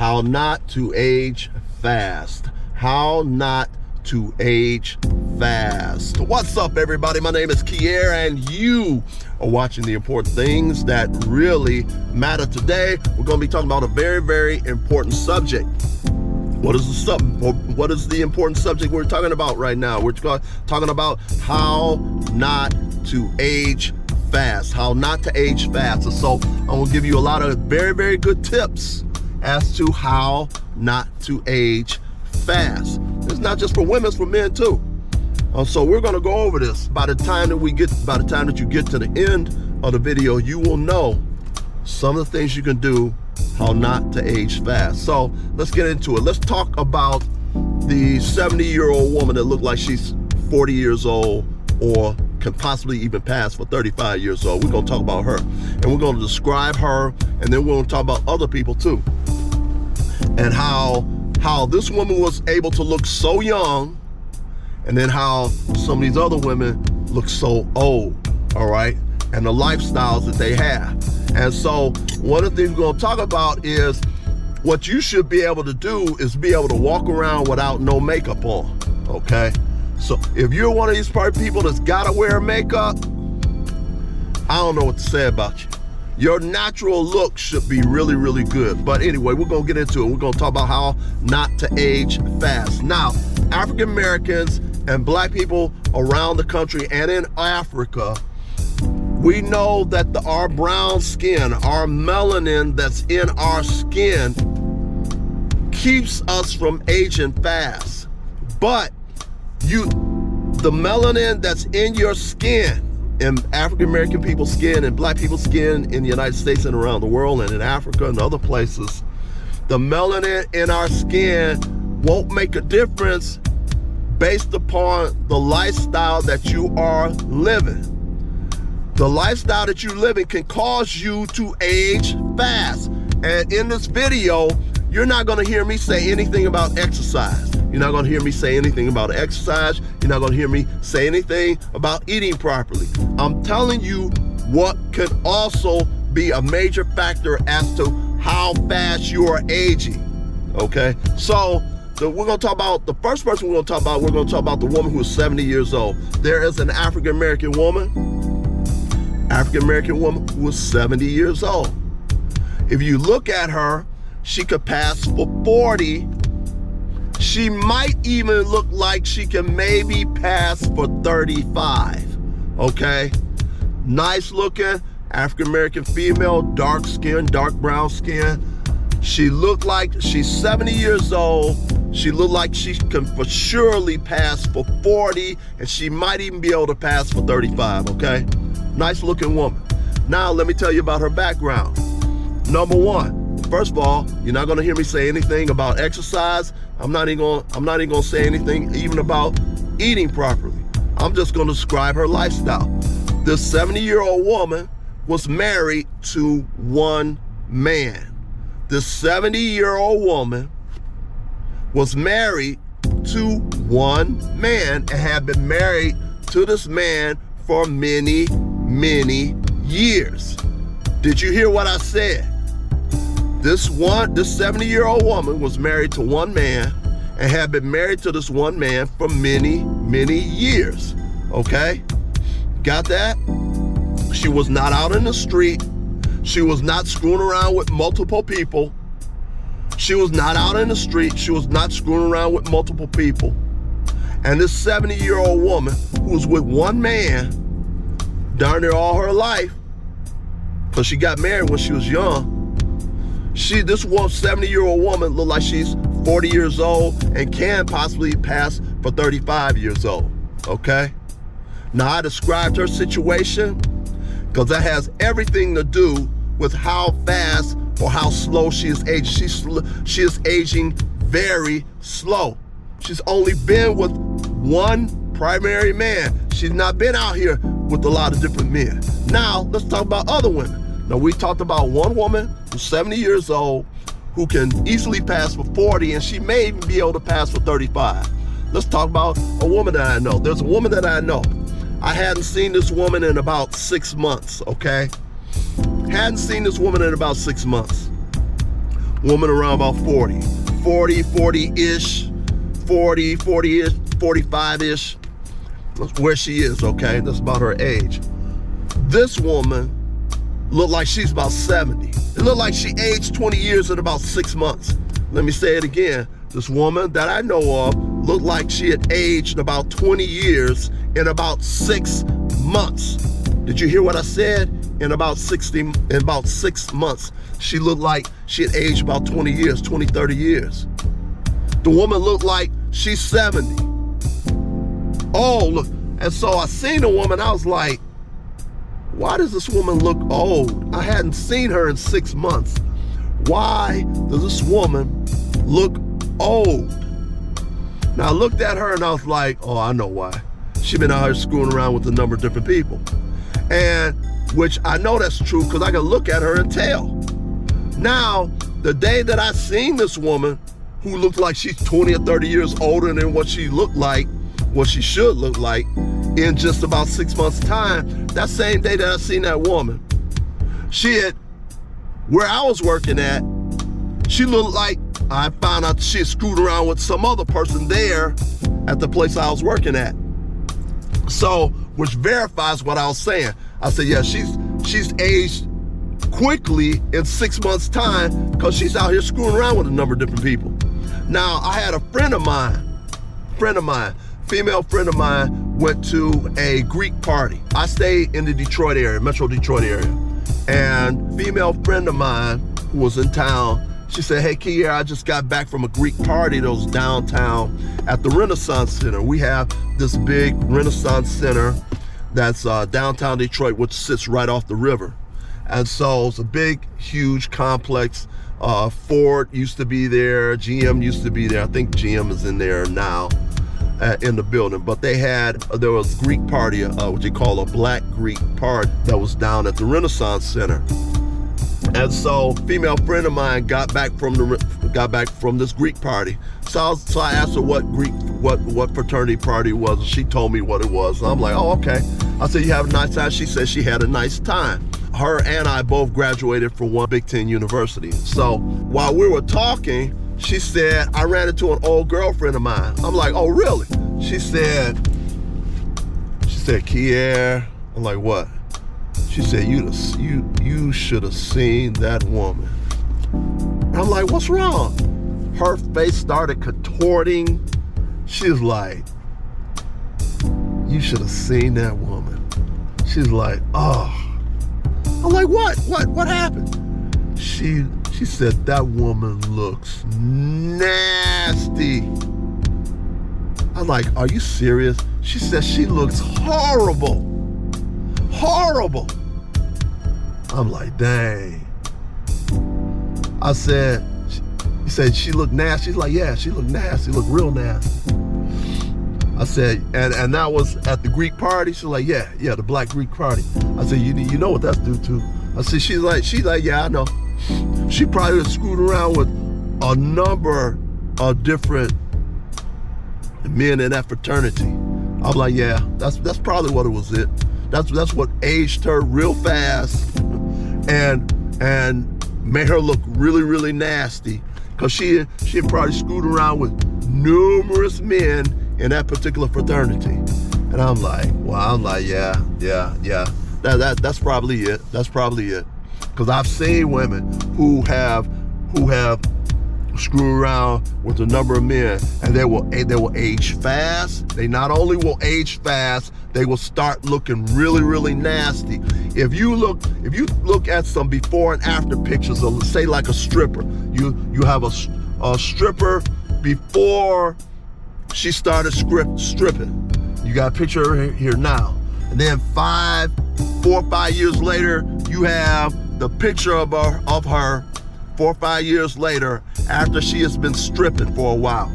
How not to age fast. How not to age fast. What's up, everybody? My name is Kier, and you are watching The Important Things That Really Matter. Today, we're going to be talking about a very, very important subject. What is the important subject we're talking about right now? We're talking about how not to age fast. How not to age fast. And so I'm going to give you a lot of very, very good tips as to how not to age fast. It's not just for women, it's for men too. So we're going to go over this. By the time that you get to the end of the video, you will know some of the things you can do how not to age fast. So let's get into it. Let's talk about the 70-year-old woman that looked like she's 40 years old or can possibly even pass for 35 years old. We're going to talk about her, and we're going to describe her, and then we're going to talk about other people too, and how this woman was able to look so young, and then how some of these other women look so old, all right, and the lifestyles that they have. And so one of the things we're going to talk about is what you should be able to do is be able to walk around without no makeup on, okay? So if you're one of these people that's got to wear makeup, I don't know what to say about you. Your natural look should be really, really good. But anyway, we're going to get into it. We're going to talk about how not to age fast. Now, African Americans and black people around the country and in Africa, we know that our brown skin, our melanin that's in our skin, keeps us from aging fast. But the melanin that's in your skin, in African American people's skin and black people's skin in the United States and around the world and in Africa and other places, the melanin in our skin won't make a difference based upon the lifestyle that you are living. The lifestyle that you live in can cause you to age fast. And in this video, you're not going to hear me say anything about exercise. You're not going to hear me say anything about exercise. You're not going to hear me say anything about eating properly. I'm telling you what can also be a major factor as to how fast you are aging, okay? So we're going to talk about the first person we're going to talk about the woman who is 70 years old. There is an African-American woman who was 70 years old. If you look at her, she could pass for 40. She might even look like she can maybe pass for 35, okay? Nice looking African-American female, dark skin, dark brown skin. She looked like she's 70 years old. She looked like she can for surely pass for 40, and she might even be able to pass for 35, okay? Nice looking woman. Now let me tell you about her background. Number one, first of all, you're not gonna hear me say anything about exercise. I'm not even gonna say anything even about eating properly. I'm just gonna describe her lifestyle. This 70-year-old woman was married to one man. This 70-year-old woman was married to one man and had been married to this man for many, many years. Did you hear what I said? This 70-year-old woman was married to one man and had been married to this one man for many, many years, okay? Got that? She was not out in the street. She was not screwing around with multiple people. She was not out in the street. She was not screwing around with multiple people. And this 70-year-old woman who was with one man darn near all her life, because she got married when she was young, this 70-year-old woman looked like she's 40 years old and can possibly pass for 35 years old, okay? Now, I described her situation because that has everything to do with how fast or how slow she is aging. She is aging very slow. She's only been with one primary man. She's not been out here with a lot of different men. Now, let's talk about other women. Now, we talked about one woman who's 70 years old who can easily pass for 40, and she may even be able to pass for 35. Let's talk about a woman that I know. There's a woman that I know. I hadn't seen this woman in about 6 months, okay? Hadn't seen this woman in about 6 months. Woman around about 40, 40-ish, 40-ish, 45-ish. That's where she is, okay? That's about her age. This woman looked like she's about 70. It looked like she aged 20 years in about 6 months. Let me say it again. This woman that I know of looked like she had aged about 20 years in about 6 months. Did you hear what I said? In about 6 months, she looked like she had aged about 20 years, 20, 30 years. The woman looked like she's 70. Oh, look. And so I seen the woman, I was like, why does this woman look old? I hadn't seen her in 6 months. Why does this woman look old? Now I looked at her and I was like, oh, I know why. She been out here screwing around with a number of different people. And which I know that's true because I can look at her and tell. Now, the day that I seen this woman who looked like she's 20 or 30 years older than what she looked like, what she should look like, in just about 6 months' time, that same day that I seen that woman, she had, where I was working at, she looked like, I found out she had screwed around with some other person there at the place I was working at. So, which verifies what I was saying. I said, yeah, she's aged quickly in 6 months' time because she's out here screwing around with a number of different people. Now, I had a friend of mine, female friend of mine, went to a Greek party. I stay in the Detroit area, Metro Detroit area. And female friend of mine who was in town, she said, hey, Kier, I just got back from a Greek party that was downtown at the Renaissance Center. We have this big Renaissance Center that's downtown Detroit, which sits right off the river. And so it's a big, huge complex. Ford used to be there, GM used to be there. I think GM is in there now in the building. But there was a Greek party, what they call a Black Greek party that was down at the Renaissance Center. And so, female friend of mine got back from this Greek party. So I asked her what fraternity party it was, and she told me what it was. And I'm like, oh, okay. I said, you have a nice time? She said she had a nice time. Her and I both graduated from one Big Ten university. So while we were talking, she said, I ran into an old girlfriend of mine. I'm like, oh, really? She said, Kier. I'm like, what? She said, you should have seen that woman. I'm like, what's wrong? Her face started contorting. She's like, you should have seen that woman. She's like, oh. I'm like, what happened? She said, that woman looks nasty. I'm like, are you serious? She said, she looks horrible. Horrible. I'm like, dang. I said, he said, she looked nasty. She's like, yeah, she looked nasty, looked real nasty. I said, and that was at the Greek party? She's like, yeah, the Black Greek party. I said, you know what that's due to? I said, she's like, yeah, I know. She probably was screwed around with a number of different men in that fraternity. I'm like, yeah, that's probably what it was. That's what aged her real fast and made her look really, really nasty, because she had probably screwed around with numerous men in that particular fraternity. And I'm like, yeah. That's probably it. That's probably it. Because I've seen women who have screw around with a number of men, and they will age fast. They not only will age fast, they will start looking really, really nasty. If you look at some before and after pictures of, say, like a stripper, you have a stripper before she started stripping. You got a picture of her here now, and then 4 or 5 years later, you have the picture of her 4 or 5 years later, after she has been stripping for a while.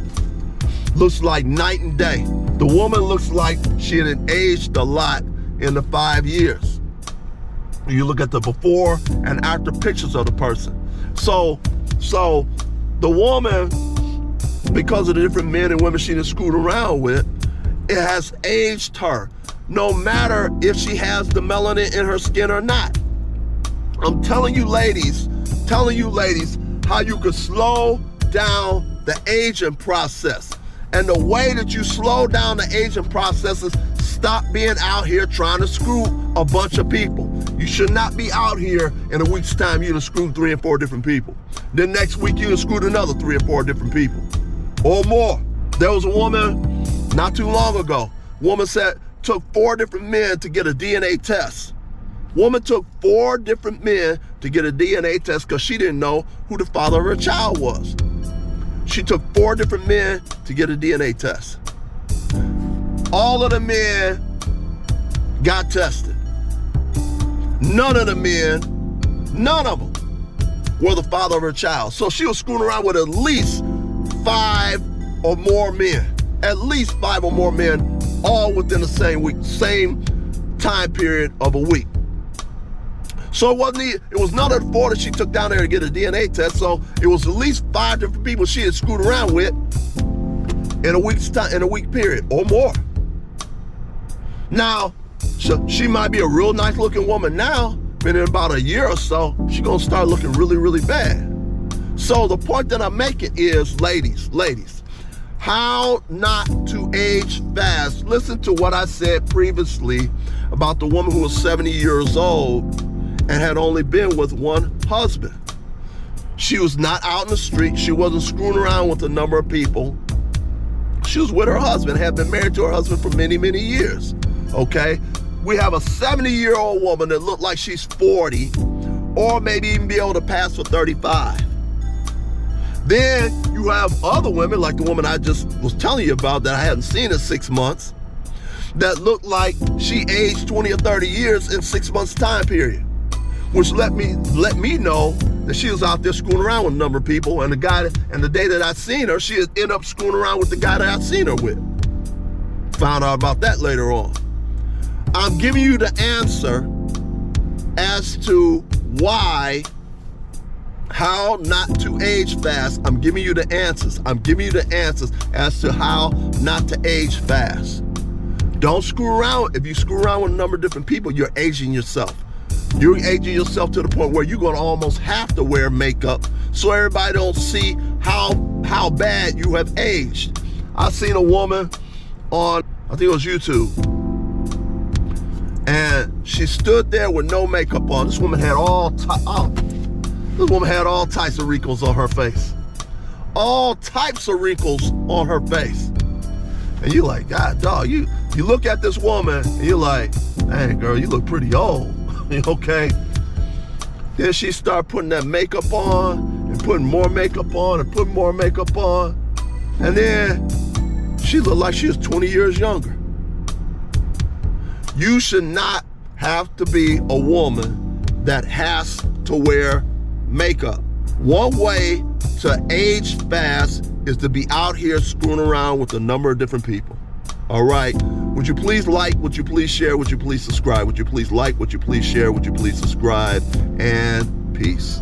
Looks like night and day. The woman looks like she had aged a lot in the 5 years. You look at the before and after pictures of the person. So the woman, because of the different men and women she has screwed around with, it has aged her, no matter if she has the melanin in her skin or not. I'm telling you ladies how you could slow down the aging process. And the way that you slow down the aging process is stop being out here trying to screw a bunch of people. You should not be out here in a week's time you done screwed 3 and 4 different people. Then next week you done screwed another 3 or 4 different people or more. There was a woman not too long ago. Woman said took 4 different men to get a DNA test. Woman took 4 different men to get a DNA test because she didn't know who the father of her child was. She took 4 different men to get a DNA test. All of the men got tested. None of them were the father of her child. So she was screwing around with at least 5 or more men. At least 5 or more men, all within the same week, same time period of a week. So it was none of the 4 that she took down there to get a DNA test. So it was at least 5 different people she had screwed around with in a week's time, in a week period or more. Now, she might be a real nice looking woman now, but in about a year or so, she's gonna start looking really, really bad. So the point that I'm making is, ladies, how not to age fast. Listen to what I said previously about the woman who was 70 years old and had only been with one husband. She was not out in the street. She wasn't screwing around with a number of people. She was with her husband, had been married to her husband for many, many years, okay? We have a 70-year-old woman that looked like she's 40 or maybe even be able to pass for 35. Then you have other women like the woman I just was telling you about that I hadn't seen in 6 months that looked like she aged 20 or 30 years in 6 months time period, which let me know that she was out there screwing around with a number of people, and the day that I seen her, she had ended up screwing around with the guy that I seen her with. Found out about that later on. I'm giving you the answer as to how not to age fast. I'm giving you the answers. I'm giving you the answers as to how not to age fast. Don't screw around. If you screw around with a number of different people, you're aging yourself. You're aging yourself to the point where you're going to almost have to wear makeup so everybody don't see how bad you have aged. I seen a woman on, I think it was YouTube, and she stood there with no makeup on. This woman had all types of wrinkles on her face. All types of wrinkles on her face. And you're like, God, dog, you look at this woman and you're like, dang, girl, you look pretty old. Okay? Then she started putting that makeup on and putting more makeup on and putting more makeup on. And then she looked like she was 20 years younger. You should not have to be a woman that has to wear makeup. One way to age fast is to be out here screwing around with a number of different people. All right? Would you please like? Would you please share? Would you please subscribe? Would you please like? Would you please share? Would you please subscribe? And peace.